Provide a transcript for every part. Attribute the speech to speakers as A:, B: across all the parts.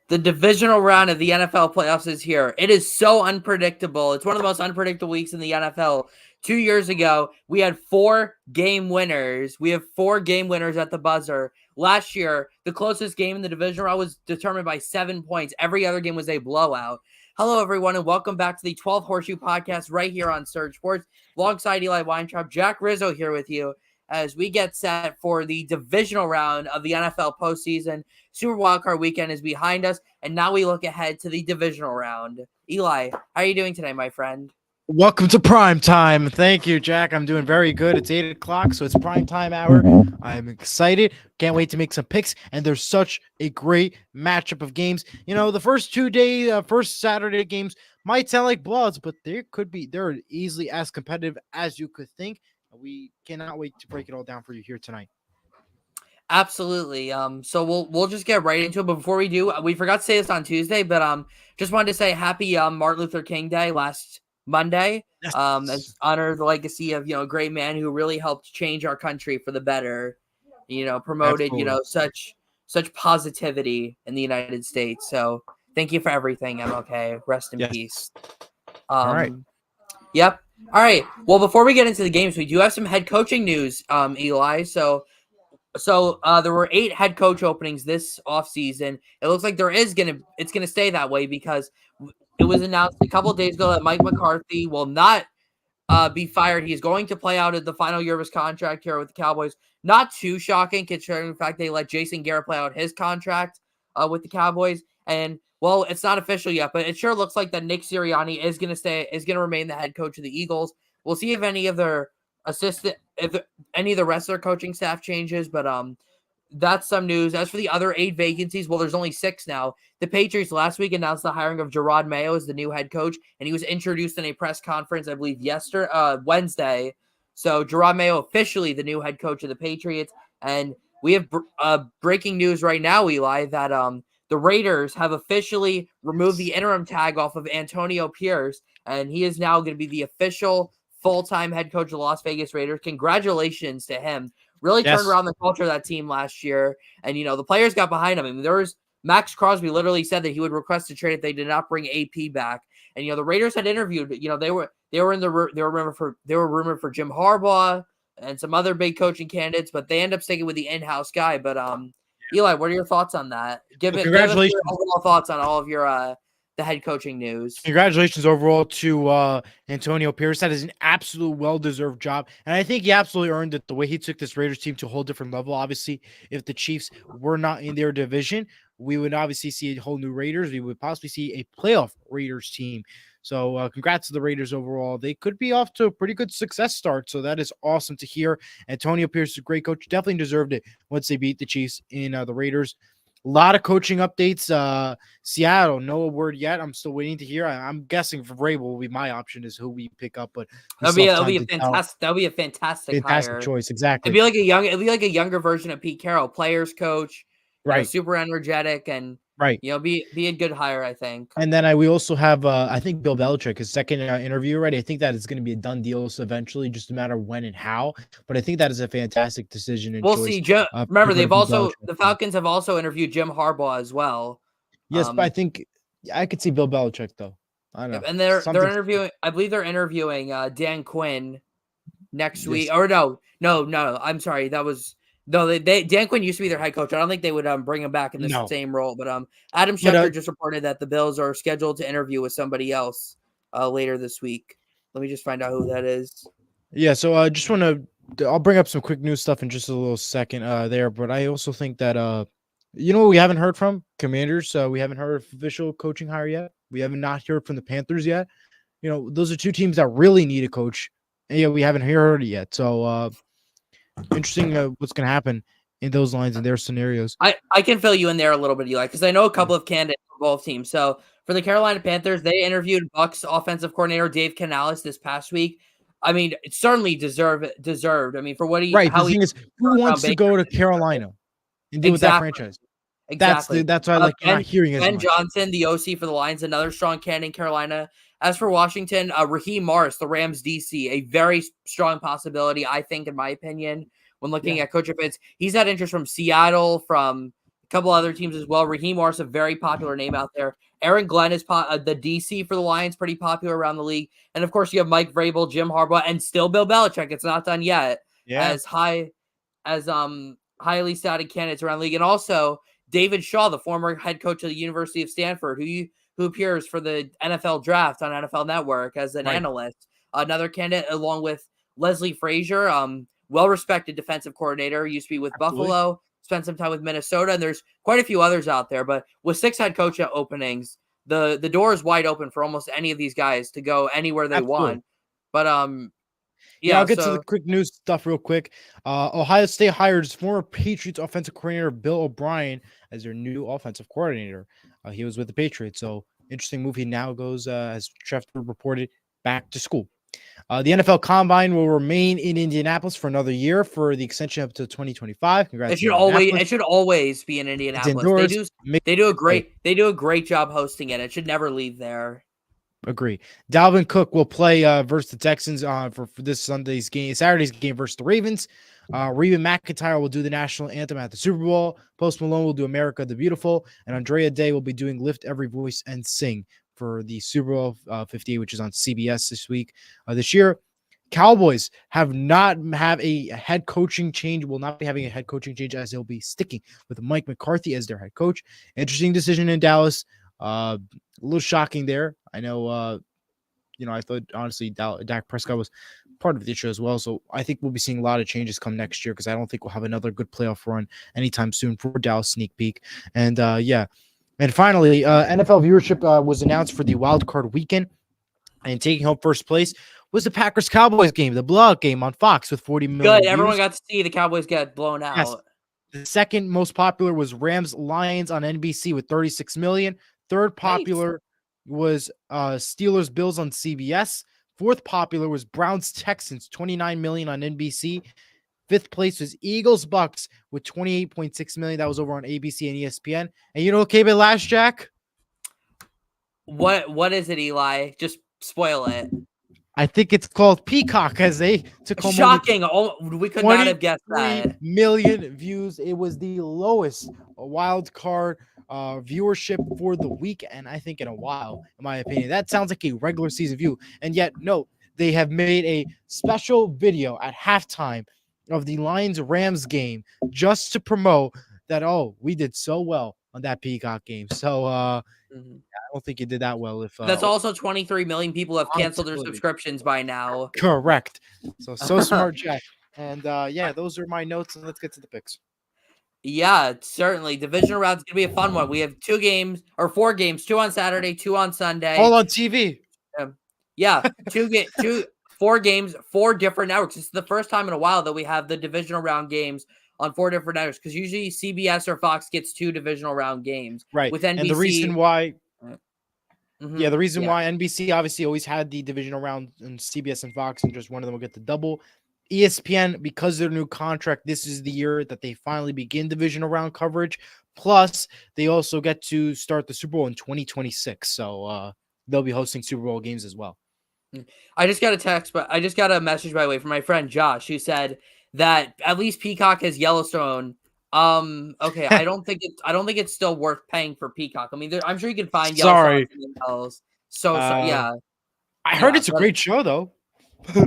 A: The divisional round of the NFL playoffs is here. It is so unpredictable. It's one of the most unpredictable weeks in the NFL. 2 years ago, we had 4-game winners. We have 4-game winners at the buzzer. Last year, the closest game in the divisional round was determined by 7 points. Every other game was a blowout. Hello, everyone, and welcome back to the 12th Horseshoe podcast right here on Surge Sports. Alongside Eli Weintraub, Jack Rizzo here with you as we get set for the divisional round of the NFL postseason. Super Wildcard Weekend is behind us, and now we look ahead to the divisional round. Eli, how are you doing today, my friend?
B: Welcome to prime time. Thank you, Jack. I'm doing very good. It's 8 o'clock, so it's prime time hour. I'm excited. Can't wait to make some picks, and there's such a great matchup of games. You know, the first first Saturday games might sound like bloods, but they're easily as competitive as you could think. We cannot wait to break it all down for you here tonight.
A: Absolutely. So we'll just get right into it. But before we do, we forgot to say this on Tuesday, but just wanted to say happy Martin Luther King Day last Monday.
B: Yes.
A: As honor the legacy of a great man who really helped change our country for the better. Promoted
B: Absolutely.
A: such positivity in the United States. So thank you for everything, MLK. Rest in
B: Yes.
A: peace.
B: All right.
A: Yep. All right. Well, before we get into the games, we do have some head coaching news, Eli. So there were 8 head coach openings this offseason. It looks like it's gonna stay that way because it was announced a couple of days ago that Mike McCarthy will not be fired. He's going to play out at the final year of his contract here with the Cowboys. Not too shocking considering the fact they let Jason Garrett play out his contract with the Cowboys. And well, it's not official yet, but it sure looks like that Nick Sirianni is gonna remain the head coach of the Eagles. We'll see if any of their any of the rest of their coaching staff changes, but that's some news. As for the other 8 vacancies, well, there's only 6 now. The Patriots last week announced the hiring of Gerard Mayo as the new head coach, and he was introduced in a press conference, I believe, Wednesday. So Gerard Mayo officially the new head coach of the Patriots, and we have breaking news right now, Eli, that the Raiders have officially removed the interim tag off of Antonio Pierce, and he is now going to be the official full-time head coach of the Las Vegas Raiders. Congratulations to him. Really turned around the culture of that team last year. And, the players got behind him. I mean, there was Max Crosby literally said that he would request a trade if they did not bring AP back. And, the Raiders had interviewed, they were rumored for Jim Harbaugh and some other big coaching candidates, but they end up sticking with the in-house guy. But, Eli, what are your thoughts on that? Give us your overall thoughts on all of your, the head coaching news.
B: Congratulations overall to Antonio Pierce. That is an absolute well-deserved job. And I think he absolutely earned it the way he took this Raiders team to a whole different level. Obviously, if the Chiefs were not in their division, we would obviously see a whole new Raiders. We would possibly see a playoff Raiders team. So congrats to the Raiders overall. They could be off to a pretty good success start. So that is awesome to hear. Antonio Pierce is a great coach. Definitely deserved it once they beat the Chiefs in the Raiders. A lot of coaching updates. Seattle, no word yet. I'm still waiting to hear. I'm guessing for Vrabel will be my option is who we pick up, but
A: that'll be a fantastic hire.
B: choice. Exactly.
A: It'd be like a younger version of Pete Carroll, players coach, right? Super energetic and
B: right.
A: Be a good hire, I think.
B: And then we also have I think Bill Belichick, his second interview already. I think that is going to be a done deal. So eventually, just a matter of when and how. But I think that is a fantastic decision. And
A: we'll see. Remember, the Falcons have also interviewed Jim Harbaugh as well.
B: Yes, but I think I could see Bill Belichick though. I don't know.
A: And they're interviewing. I believe they're interviewing Dan Quinn next week. Or no. I'm sorry. That was. No, Dan Quinn used to be their head coach. I don't think they would bring him back in the same role. But Adam Schefter just reported that the Bills are scheduled to interview with somebody else later this week. Let me just find out who that is.
B: Yeah, so I just want to. I'll bring up some quick news stuff in just a little second there. But I also think that we haven't heard from Commanders. We haven't heard of official coaching hire yet. We haven't not heard from the Panthers yet. Those are 2 teams that really need a coach. And yeah, we haven't heard it yet. So. Interesting what's going to happen in those lines and their scenarios.
A: I can fill you in there a little bit, Eli, because I know a couple of candidates for both teams. So for the Carolina Panthers, they interviewed Bucs offensive coordinator Dave Canales this past week. I mean, it certainly deserved. I mean, for what he
B: right. The thing is, who wants to go to Carolina and deal with that franchise?
A: Exactly.
B: That's why I like not hearing as
A: Ben
B: much.
A: Johnson, the OC for the Lions, another strong candidate in Carolina. As for Washington, Raheem Morris, the Rams DC, a very strong possibility, I think, in my opinion, when looking at Coach Fitz. He's had interest from Seattle, from couple other teams as well. Raheem Morris, a very popular name out there. Aaron Glenn is the DC for the Lions, pretty popular around the league. And of course, you have Mike Vrabel, Jim Harbaugh, and still Bill Belichick. It's not done yet.
B: Yeah,
A: As highly touted candidates around the league, and also David Shaw, the former head coach of the University of Stanford, who appears for the NFL draft on NFL Network as an
B: right.
A: analyst. Another candidate, along with Leslie Frazier, well-respected defensive coordinator, used to be with
B: Absolutely.
A: Buffalo, spent some time with Minnesota, and there's quite a few others out there. But with 6 head coach openings, the door is wide open for almost any of these guys to go anywhere they
B: Absolutely.
A: want. But
B: Yeah, I'll
A: yeah,
B: get to the
A: so
B: quick news stuff real quick. Ohio State hires former Patriots offensive coordinator Bill O'Brien as their new offensive coordinator. He was with the Patriots, so interesting move. He now goes, as Schefter reported, back to school. The NFL Combine will remain in Indianapolis for another year for the extension up to 2025. Congrats to Indianapolis.
A: it should always be in
B: It's
A: Indianapolis.
B: indoors. Make
A: They do a great job hosting it. It should never leave there.
B: Agree. Dalvin Cook will play versus the Texans for this Saturday's game versus the Ravens. Reba McEntire will do the national anthem at the Super Bowl. Post Malone will do America the Beautiful. And Andrea Day will be doing Lift Every Voice and Sing for the Super Bowl 58, which is on CBS this year. Cowboys have not have a head coaching change, will not be having a head coaching change as they'll be sticking with Mike McCarthy as their head coach. Interesting decision in Dallas. A little shocking there. I know, I thought honestly Dak Prescott was part of the issue as well. So I think we'll be seeing a lot of changes come next year because I don't think we'll have another good playoff run anytime soon for Dallas sneak peek. And and finally, NFL viewership was announced for the wild card weekend, and taking home first place was the Packers Cowboys game, the blowout game on Fox with 40 million
A: Good. Everyone
B: views.
A: got to see the Cowboys get blown
B: Yes.
A: out.
B: The second most popular was Rams Lions on NBC with 36 million. Third popular was Steelers Bills on CBS. Fourth popular was Browns Texans, 29 million on NBC. Fifth place was Eagles Bucks with 28.6 million. That was over on ABC and ESPN. And you know what came in last, Jack?
A: What is it, Eli? Just spoil it.
B: I think it's called Peacock, as they took home
A: Shocking. We could not have guessed
B: 23
A: that.
B: million views. It was the lowest wild card viewership for the week, and I think in a while, in my opinion. That sounds like a regular season view. And yet, no, they have made a special video at halftime of the Lions-Rams game just to promote that, we did so well on that Peacock game. So I don't think you did that well. If
A: That's also 23 million people have canceled their
B: Absolutely.
A: subscriptions by now.
B: Correct. So smart, Jack. And those are my notes, and let's get to the picks.
A: Yeah, certainly. Divisional round's gonna be a fun one. We have 4 games, 2 on Saturday, 2 on Sunday.
B: All on TV.
A: Yeah, 4 games, 4 different networks. It's the first time in a while that we have the divisional round games on 4 different networks, because usually CBS or Fox gets 2 divisional round games.
B: Right.
A: With NBC,
B: and the reason why
A: Mhm.
B: the reason why NBC obviously always had the divisional round and CBS and Fox, and just one of them will get the double. ESPN, because of their new contract, this is the year that they finally begin divisional round coverage. Plus, they also get to start the Super Bowl in 2026. So they'll be hosting Super Bowl games as well.
A: I just got a message, by the way, from my friend Josh, who said that at least Peacock has Yellowstone. Okay, I don't think it's still worth paying for Peacock. I mean, I'm sure you can find Yellowstone else. So yeah.
B: I heard it's a great show though.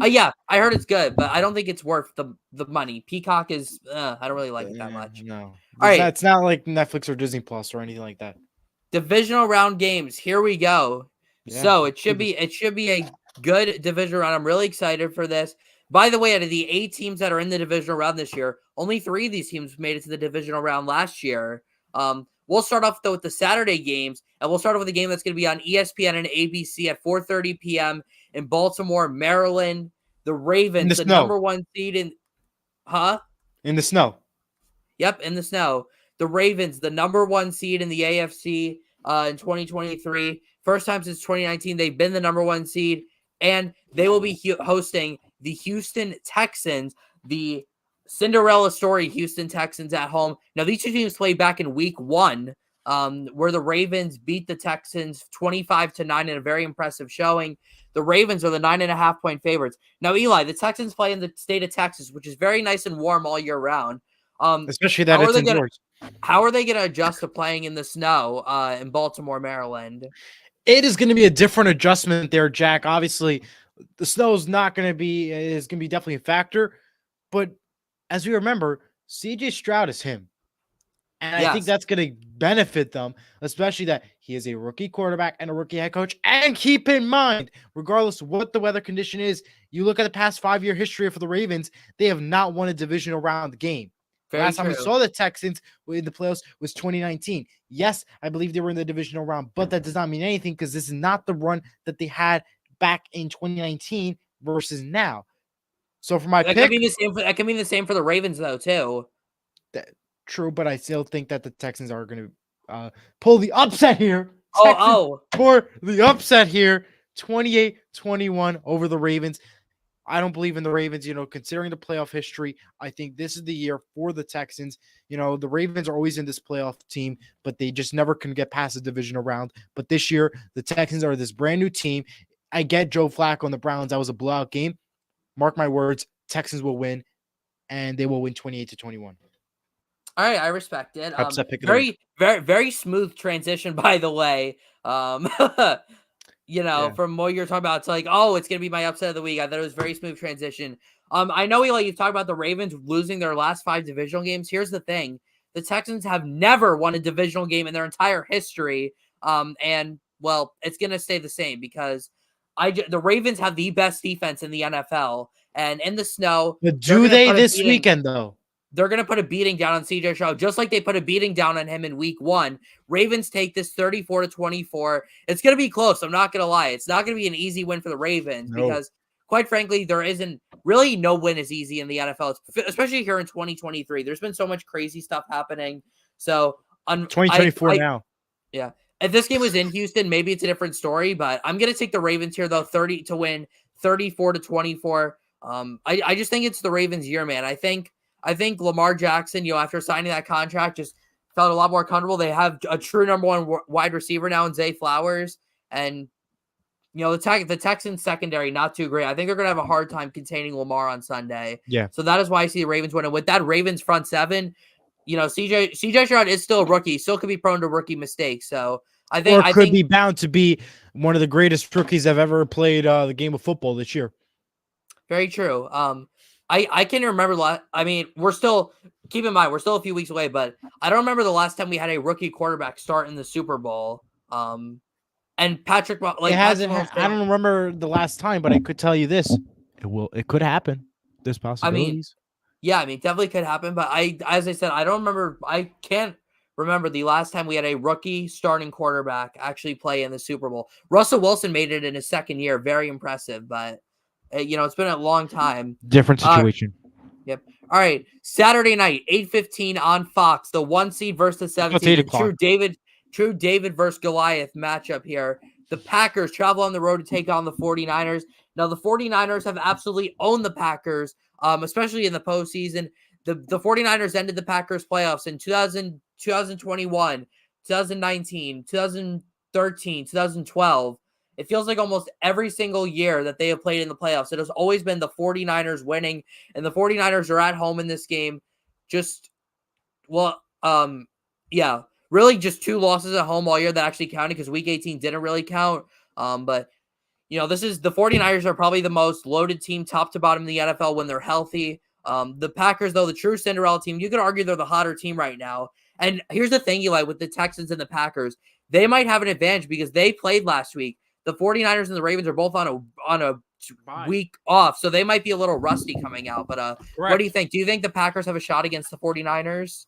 A: Yeah, I heard it's good, but I don't think it's worth the money. Peacock is, I don't really like it that much.
B: No,
A: all right,
B: it's not like Netflix or Disney Plus or anything like that.
A: Divisional round games. Here we go.
B: Yeah,
A: so it should be a good divisional round. I'm really excited for this. By the way, out of the 8 teams that are in the divisional round this year, only 3 of these teams made it to the divisional round last year. We'll start off though with the Saturday games, and we'll start off with a game that's going to be on ESPN and ABC at 4:30 p.m. in Baltimore, Maryland. The Ravens, the number 1 seed in
B: the snow.
A: Yep, in the snow. The Ravens, the number 1 seed in the AFC in 2023. First time since 2019 they've been the number 1 seed, and they will be hosting the Houston Texans, the Cinderella story Houston Texans at home. Now, these 2 teams played back in week 1, where the Ravens beat the Texans 25-9 in a very impressive showing. The Ravens are the 9.5-point favorites. Now, Eli, the Texans play in the state of Texas, which is very nice and warm all year round.
B: Especially that it's indoors.
A: How are they going to adjust to playing in the snow in Baltimore, Maryland?
B: It is going to be a different adjustment there, Jack. Obviously, the snow is not going to be is going to be definitely a factor, but as we remember, CJ Stroud is him. And I think
A: Yes,
B: that's going to benefit them, especially that he is a rookie quarterback and a rookie head coach. And keep in mind, regardless of what the weather condition is, you look at the past 5-year history for the Ravens, they have not won a divisional round game.
A: very
B: Last time we
A: true.
B: saw the Texans in the playoffs was 2019. Yes, I believe they were in the divisional round, but that does not mean anything because this is not the run that they had back in 2019 versus now. So for my
A: That could
B: pick,
A: mean the same. That could mean the same for the Ravens, though, too.
B: true, but I still think that the Texans are going to pull the upset here.
A: Oh,
B: Texans
A: oh,
B: for the upset here, 28-21 over the Ravens. I don't believe in the Ravens, considering the playoff history. I think this is the year for the Texans. The Ravens are always in this playoff team, but they just never can get past the divisional round. But this year, the Texans are this brand new team. I get Joe Flacco and the Browns. That was a blowout game. Mark my words, Texans will win, and they will win 28-21.
A: all right. I respect it.
B: Upset pick of the week.
A: Very, very, very smooth transition, by the way.
B: Yeah.
A: From what you're talking about, it's like, oh, it's gonna be my upset of the week. I thought it was very smooth transition. I know you talk about the Ravens losing their last 5 divisional games. Here's the thing: the Texans have never won a divisional game in their entire history. And well, it's gonna stay the same because the Ravens have the best defense in the NFL, and in the snow,
B: But
A: they're
B: do
A: gonna
B: they
A: put a
B: this
A: beating.
B: weekend, though?
A: They're going to put a beating down on CJ Stroud, just like they put a beating down on him in week 1. Ravens take this 34-24. It's going to be close. I'm not going to lie. It's not going to be an easy win for the Ravens because, quite frankly, there isn't really no win is easy in the NFL, especially here in 2023. There's been so much crazy stuff happening. So,
B: 2024 now.
A: Yeah. If this game was in Houston, maybe it's a different story, but I'm going to take the Ravens here, though, 30 to win 34-24. I just think it's the Ravens' year, man. I think Lamar Jackson, after signing that contract, just felt a lot more comfortable. They have a true number 1 wide receiver now in Zay Flowers. And, the Texans secondary, not too great. I think they're going to have a hard time containing Lamar on Sunday.
B: Yeah.
A: So that is why I see the Ravens winning. With that Ravens front seven, CJ Stroud is still a rookie, still could be prone to rookie mistakes. So I think
B: be bound to be one of the greatest rookies I've ever played the game of football this year.
A: Very true. I can remember. We're still, keep in mind, we're still a few weeks away, but I don't remember the last time we had a rookie quarterback start in the Super Bowl. And Patrick,
B: It hasn't. I don't remember the last time, but I could tell you this: it could happen. There's possibilities.
A: Definitely could happen. But as I said, I don't remember. I can't remember the last time we had a rookie starting quarterback actually play in the Super Bowl. Russell Wilson made it in his second year. Very impressive, but it's been a long time.
B: Different situation.
A: Yep. All right. Saturday night, 8:15 on Fox. The 1 seed versus the 7 seed. True David versus Goliath matchup here. The Packers travel on the road to take on the 49ers. Now, the 49ers have absolutely owned the Packers, especially in the postseason. The 49ers ended the Packers playoffs in 2021, 2019, 2013, 2012. It feels like almost every single year that they have played in the playoffs, it has always been the 49ers winning, and the 49ers are at home in this game. Really just 2 losses at home all year that actually counted because week 18 didn't really count. But this is the 49ers are probably the most loaded team top to bottom in the NFL when they're healthy. The Packers, though, the true Cinderella team, you could argue they're the hotter team right now. And here's the thing, Eli, with the Texans and the Packers, they might have an advantage because they played last week. The 49ers and the Ravens are both on a week off, so they might be a little rusty coming out. But what do you think? Do you think the Packers have a shot against the 49ers?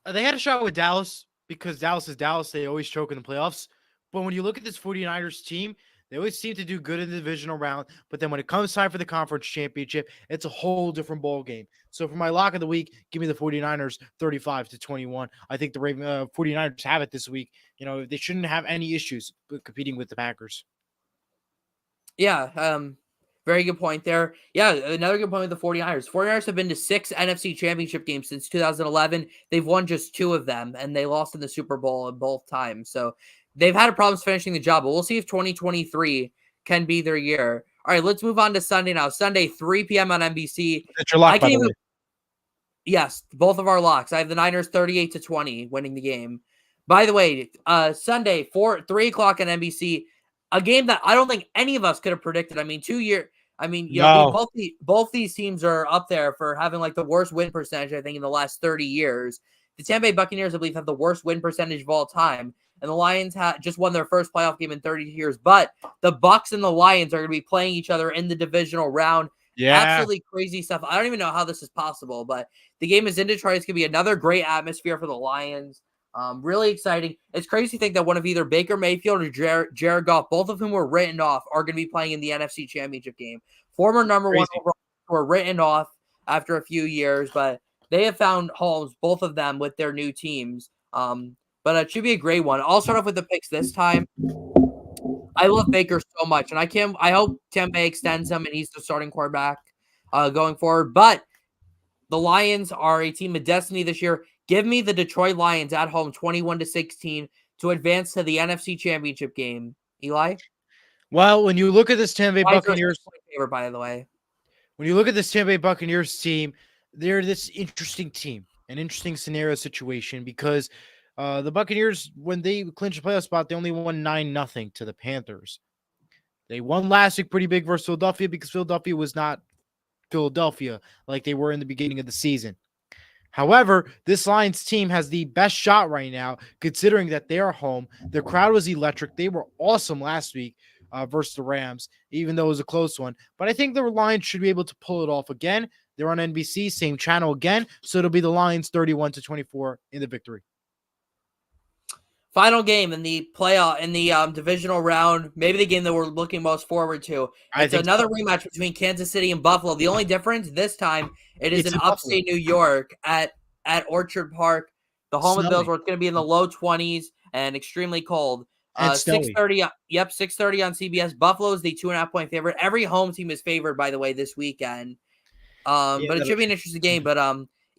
B: They had a shot with Dallas because Dallas is Dallas. They always choke in the playoffs. But when you look at this 49ers team, they always seem to do good in the divisional round. But then when it comes time for the conference championship, it's a whole different ball game. So for my lock of the week, give me the 49ers 35-21. I think the 49ers have it this week. They shouldn't have any issues competing with the Packers.
A: Yeah, very good point there. Yeah, another good point with the 49ers. 49ers have been to 6 NFC championship games since 2011. They've won just 2 of them, and they lost in the Super Bowl in both times. So they've had problems finishing the job, but we'll see if 2023 can be their year. All right, let's move on to Sunday now. Sunday, 3 p.m. on NBC.
B: That's your lock, by the way.
A: Yes, both of our locks. I have the Niners 38-20 winning the game. By the way, Sunday, 3 o'clock on NBC, a game that I don't think any of us could have predicted. I mean,
B: No.
A: both these teams are up there for having like the worst win percentage, I think, in the last 30 years. The Tampa Bay Buccaneers, I believe, have the worst win percentage of all time. And the Lions just won their first playoff game in 30 years. But the Bucs and the Lions are going to be playing each other in the divisional round.
B: Yeah.
A: Absolutely crazy stuff. I don't even know how this is possible, but the game is in Detroit. It's going to be another great atmosphere for the Lions. Really exciting. It's crazy to think that one of either Baker Mayfield or Jared Goff, both of whom were written off, are going to be playing in the NFC Championship game. Former number one overall were written off after a few years, but they have found homes, both of them, with their new teams. But it should be a great one. I'll start off with the picks this time. I love Baker so much, and I hope Tampa Bay extends him and he's the starting quarterback going forward. But the Lions are a team of destiny this year. Give me the Detroit Lions at home, 21-16, to advance to the NFC Championship game. Eli?
B: Well, when you look at this Tampa Bay
A: Lions are a
B: Buccaneers,
A: favorite, by the way.
B: when you look at this Tampa Bay Buccaneers team, they're this interesting team, an interesting scenario situation because the Buccaneers, when they clinched a playoff spot, they only won 9-0 to the Panthers. They won last week pretty big versus Philadelphia because Philadelphia was not Philadelphia like they were in the beginning of the season. However, this Lions team has the best shot right now, considering that they are home. The crowd was electric. They were awesome last week versus the Rams, even though it was a close one. But I think the Lions should be able to pull it off again. They're on NBC, same channel again. So it'll be the Lions 31-24 in the victory.
A: Final game in the divisional round, maybe the game that we're looking most forward to. It's another rematch between Kansas City and Buffalo. The only difference this time, it's in upstate New York at Orchard Park, the home of the Bills, where it's going to be in the low 20s and extremely cold. 6:30. Yep, 6:30 on CBS. Buffalo is the 2.5-point favorite. Every home team is favored, by the way, this weekend. But it should be an interesting game. But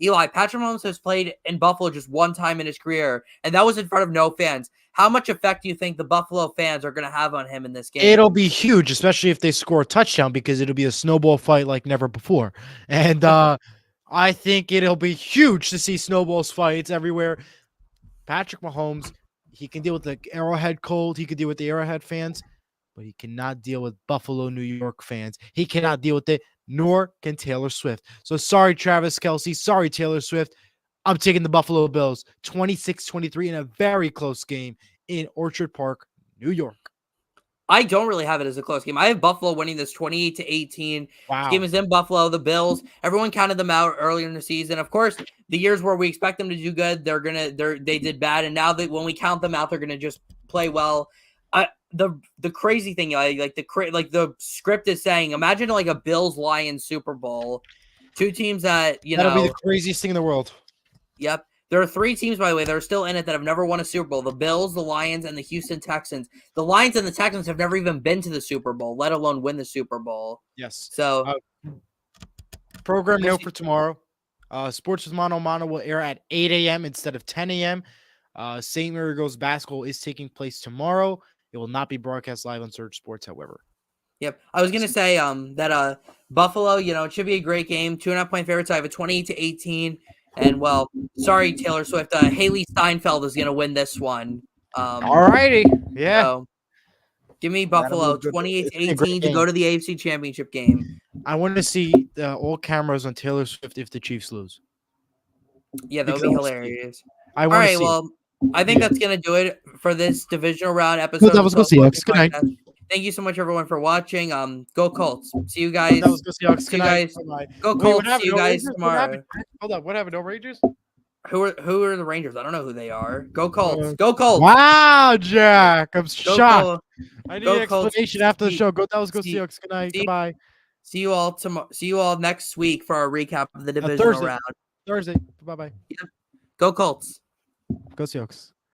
A: Eli, Patrick Mahomes has played in Buffalo just one time in his career, and that was in front of no fans. How much effect do you think the Buffalo fans are going to have on him in this game?
B: It'll be huge, especially if they score a touchdown, because it'll be a snowball fight like never before. And I think it'll be huge to see snowballs fights everywhere. Patrick Mahomes, he can deal with the Arrowhead cold. He can deal with the Arrowhead fans, but he cannot deal with Buffalo, New York fans. He cannot deal with it, nor can Taylor Swift. So sorry, Travis Kelce. Sorry, Taylor Swift. I'm taking the Buffalo Bills 26-23 in a very close game in Orchard Park, New York.
A: I don't really have it as a close game. I have Buffalo winning this 28-18.
B: Wow.
A: This game is in Buffalo. The Bills, everyone counted them out earlier in the season. Of course, the years where we expect them to do good, they did bad, and now that when we count them out, they're gonna just play well. The crazy thing, like the script is saying, imagine like a Bills Lions Super Bowl, two teams that
B: that'll be the craziest thing in the world.
A: Yep. There are three teams, by the way, that are still in it that have never won a Super Bowl. The Bills, the Lions, and the Houston Texans. The Lions and the Texans have never even been to the Super Bowl, let alone win the Super Bowl.
B: Yes.
A: So,
B: program note for tomorrow. Sports with Mano Mano will air at 8 a.m. instead of 10 a.m. St. Mary Girls basketball is taking place tomorrow. It will not be broadcast live on Surge Sports, however.
A: Yep. I was going to say that Buffalo, it should be a great game. 2.5-point favorites. I have a 28-18. And, well, sorry, Taylor Swift. Haley Steinfeld is going to win this one.
B: All righty. Yeah.
A: So give me Buffalo 28-18 to go to the AFC Championship game.
B: I want to see all cameras on Taylor Swift if the Chiefs lose.
A: Yeah, that would be hilarious.
B: All right,
A: well, I think that's going to do it for this divisional round episode.
B: That was Go Seahawks. Good night.
A: Thank you so much, everyone, for watching. Go Colts. See you guys.
B: That was Go Seahawks.
A: See you guys. Go Colts. See you guys tomorrow.
B: Hold up. What happened? No Rangers?
A: Who are the Rangers? I don't know who they are. Go Colts. Go Colts.
B: Wow, Jack. I'm shocked. I need an explanation
A: Colts.
B: after the show. That was Go Seahawks. Good night. Goodbye.
A: See you all tomorrow. See you all next week for our recap of the divisional round.
B: Thursday. Bye-bye.
A: Yep. Go Colts.
B: Go Seahawks.